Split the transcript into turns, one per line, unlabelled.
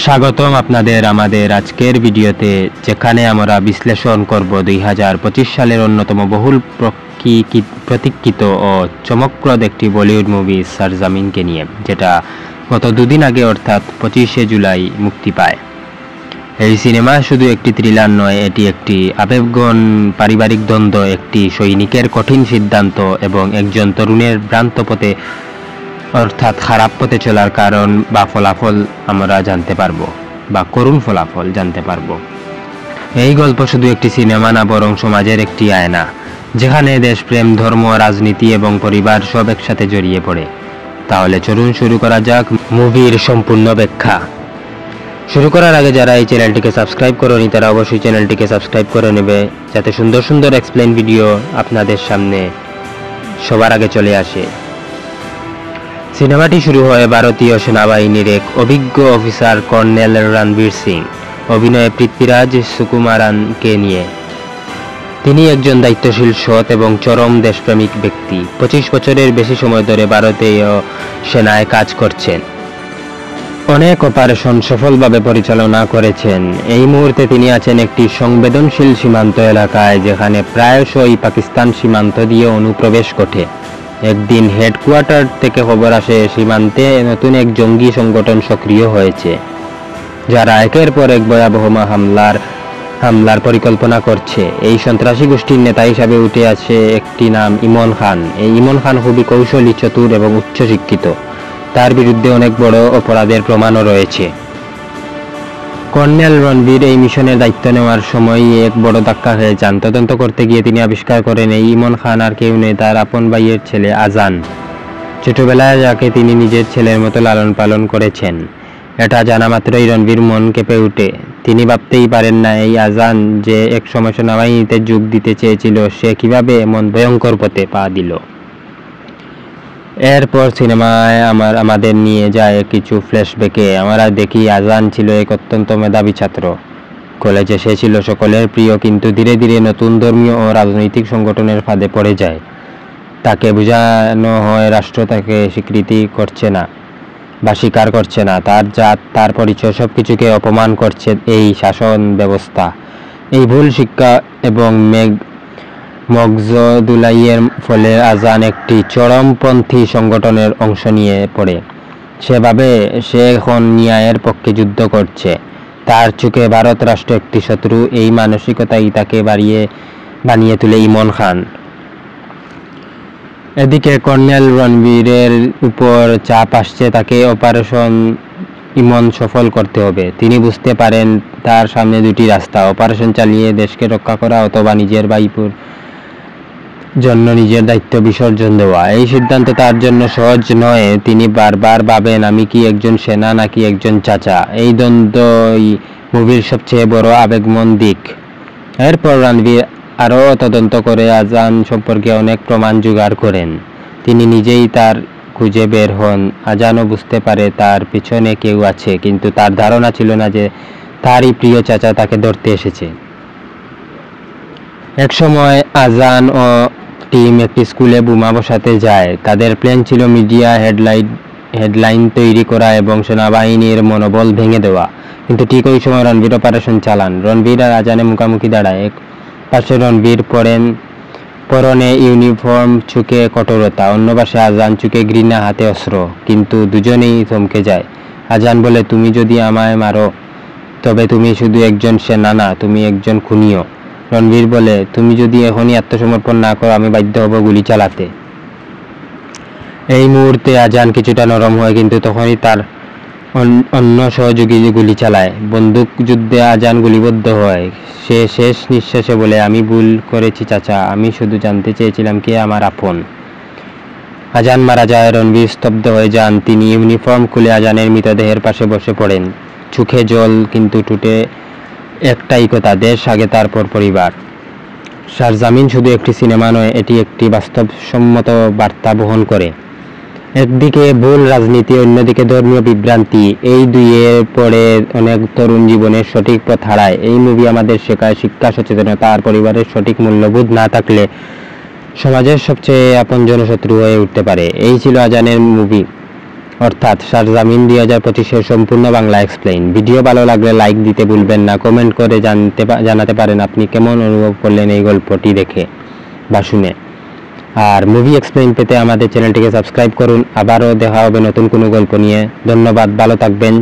স্বাগতম আপনাদের আমাদের আজকের ভিডিওতে, যেখানে আমরা বিশ্লেষণ করব 2025 সালের অন্যতম বহুল প্রতীক্ষিত ও চমকপ্রদ একটি বলিউড মুভি সরজমিনকে নিয়ে, যেটা গত দুদিন আগে অর্থাৎ 25শে জুলাই মুক্তি পায়। এই সিনেমা শুধু একটি থ্রিলার নয়, এটি একটি আবেগঘন পারিবারিক দ্বন্দ্ব, একটি সৈনিকের কঠিন সিদ্ধান্ত এবং একজন তরুণের ভ্রান্ত পথে অর্থাৎ খারাপ পথে চলার কারণ বা ফলাফল আমরা জানতে পারবো, বা করুণ ফলাফল জানতে পারবো। এই গল্প শুধু একটি সিনেমা না, বরং সমাজের একটি আয়না, যেখানে দেশপ্রেম, ধর্ম, রাজনীতি এবং পরিবার সব একসাথে জড়িয়ে পড়ে। তাহলে চলুন শুরু করা যাক মুভির সম্পূর্ণ ব্যাখ্যা। শুরু করার আগে যারা এই চ্যানেলটিকে সাবস্ক্রাইব করেনি তারা অবশ্যই চ্যানেলটিকে সাবস্ক্রাইব করে নেবে, যাতে সুন্দর সুন্দর এক্সপ্লেন ভিডিও আপনাদের সামনে সবার আগে চলে আসে। সিনেমাটি শুরু হয় ভারতীয় সেনাবাহিনীর এক অভিজ্ঞ অফিসার কর্নেল রণবীর সিং অভিনয়ে পৃথ্বীরাজ সুকুমারানকে নিয়ে। তিনি একজন দায়িত্বশীল, সৎ এবং চরম দেশপ্রেমিক ব্যক্তি। 25 বছরের বেশি সময় ধরে ভারতীয় সেনায় কাজ করছেন, অনেক অপারেশন সফলভাবে পরিচালনা করেছেন। এই মুহূর্তে তিনি আছেন একটি সংবেদনশীল সীমান্ত এলাকায়, যেখানে প্রায়শই পাকিস্তান সীমান্ত দিয়ে অনুপ্রবেশ ঘটে। একদিন হেডকোয়ার্টার থেকে খবর আসে সীমান্তে নতুন এক জঙ্গি সংগঠন সক্রিয় হয়েছে, যারা একের পর এক ভয়াবহ হামলার পরিকল্পনা করছে। এই সন্ত্রাসী গোষ্ঠীর নেতা হিসাবে উঠে আসে একটি নাম, ইমন খান। এই ইমন খান খুবই কৌশলী, চতুর এবং উচ্চশিক্ষিত। তার বিরুদ্ধে অনেক বড় অপরাধের প্রমাণও রয়েছে। কর্নেল রণবীর এই মিশনের দায়িত্ব নেওয়ার সময় এক বড় ধাক্কা খেয়ে যান। তদন্ত করতে গিয়ে তিনি আবিষ্কার করেন এই ইমন খান আর কেউ নেই, তার আপন ভাইয়ের ছেলে আজান। ছোটবেলায় যাকে তিনি নিজের ছেলের মতো লালন পালন করেছেন। এটা জানা মাত্রই রণবীর মন কেঁপে ওঠে। তিনি ভাবতেই পারেন না এই আজান, যে এক সময় সেনাবাহিনীতে যোগ দিতে চেয়েছিল, সে কিভাবে এমন ভয়ঙ্কর পথে পা দিল। এরপর সিনেমায় আমাদের নিয়ে যায় কিছু ফ্ল্যাশব্যাকে। আমরা দেখি আজান ছিল এক অত্যন্ত মেধাবী ছাত্র। কলেজে সে ছিল সকলের প্রিয়, কিন্তু ধীরে ধীরে নতুন ধর্মীয় ও রাজনৈতিক সংগঠনের ফাঁদে পড়ে যায়। তাকে বোঝানো হয় রাষ্ট্র তাকে স্বীকৃতি করছে না বা স্বীকার করছে না, তার জাত, তার পরিচয় সবকিছুকে অপমান করছে এই শাসন ব্যবস্থা। এই ভুল শিক্ষা এবং মগজদুলাইয়ের ফলে আজান একটি চরমপন্থী সংগঠনের অংশ নিয়ে পড়ে। সেভাবে সে এখন ন্যায়ের পক্ষে যুদ্ধ করছে। তার চোখে ভারত রাষ্ট্র একটি শত্রু। এই মানসিকতাই তাকে বানিয়ে তোলে ইমন খান। এদিকে কর্নেল রণবীরের উপর চাপ আসছে, তাকে অপারেশন ইমন সফল করতে হবে। তিনি বুঝতে পারেন তার সামনে দুটি রাস্তা, অপারেশন চালিয়ে দেশকে রক্ষা করা অথবা নিজের ভাইপোর জন্য নিজের দায়িত্ব বিসর্জন দেওয়া। এই সিদ্ধান্ত তার জন্য সহজ নয়। তিনি বারবার ভাবেন, আমি কি একজন সেনা নাকি একজন চাচা। এই দ্বন্দ্বই মুভির সবচেয়ে বড় আবেগমন দিক। এরপর রণবীর আরও তদন্ত করে আজান সম্পর্কে অনেক প্রমাণ জোগাড় করেন। তিনি নিজেই তার খুঁজে বের হন। আজানও বুঝতে পারে তার পিছনে কেউ আছে, কিন্তু তার ধারণা ছিল না যে তারই প্রিয় চাচা তাকে ধরতে এসেছে। এক সময় আজান ও টিম একটি স্কুলে বোমা বসাতে যায়। তাদের প্ল্যান ছিল মিডিয়া হেডলাইন তৈরি করা এবং সেনাবাহিনীর মনোবল ভেঙে দেওয়া। কিন্তু ঠিক ওই সময় রণবীর অপারেশন চালান। রণবীর আর আজানের মুখোমুখি দাঁড়ায়। এক পাশে রণবীর পরনে ইউনিফর্ম, চোখে কঠোরতা, অন্য পাশে আজান, চোখে ঘৃণা, হাতে অস্ত্র। কিন্তু দুজনেই থমকে যায়। আজান বলে, তুমি যদি আমায় মারো তবে তুমি শুধু একজন সেনা না, তুমি একজন খুনিও। রণবীর বলে, তুমি যদি এখনই আত্মসমর্পণ না করো আমি বাধ্য হব গুলি চালাতে। এই মুহূর্তে আজান কিছুটা নরম হয়, কিন্তু তখনই তার অন্য সহযোগী গুলি চালায়। বন্দুক যুদ্ধে আজান গুলিবদ্ধ হয়। সে শেষ নিঃশ্বাসে বলে, আমি ভুল করেছি চাচা, আমি শুধু জানতে চেয়েছিলাম কে আমার আপন। আজান মারা যায়। রণবীর স্তব্ধ হয়ে যান। তিনি ইউনিফর্ম খুলে আজানের মৃতদেহের পাশে বসে পড়েন। চোখে জল, কিন্তু ঠোঁটে একটাই কথা, দেশ আগে তারপর পরিবার। সরজমিন শুধু একটি সিনেমা নয়, এটি একটি বাস্তবসম্মত বার্তা বহন করে। একদিকে ভুল রাজনীতি, অন্যদিকে ধর্মীয় বিভ্রান্তি। এই দুইয়ের পরে অনেক তরুণ জীবনের সঠিক পথ হারায়। এই মুভি আমাদের শেখায় শিক্ষা, সচেতনতা আর পরিবারের সঠিক মূল্যবোধ না থাকলে সমাজের সবচেয়ে আপন জনশত্রু হয়ে উঠতে পারে। এই ছিল আজানের মুভি। অর্থাৎ শারজামিন 2025-এর সম্পূর্ণ বাংলা এক্সপ্লেইন। ভিডিও ভালো লাগলে লাইক দিতে ভুলবেন না। কমেন্ট করে জানাতে পারেন আপনি কেমন অনুভব করলেন এই গল্পটি দেখে বা শুনে। আর মুভি এক্সপ্লেইন পেতে আমাদের চ্যানেলটিকে সাবস্ক্রাইব করুন। আবারও দেখা হবে নতুন কোনো গল্প নিয়ে। ধন্যবাদ, ভালো থাকবেন।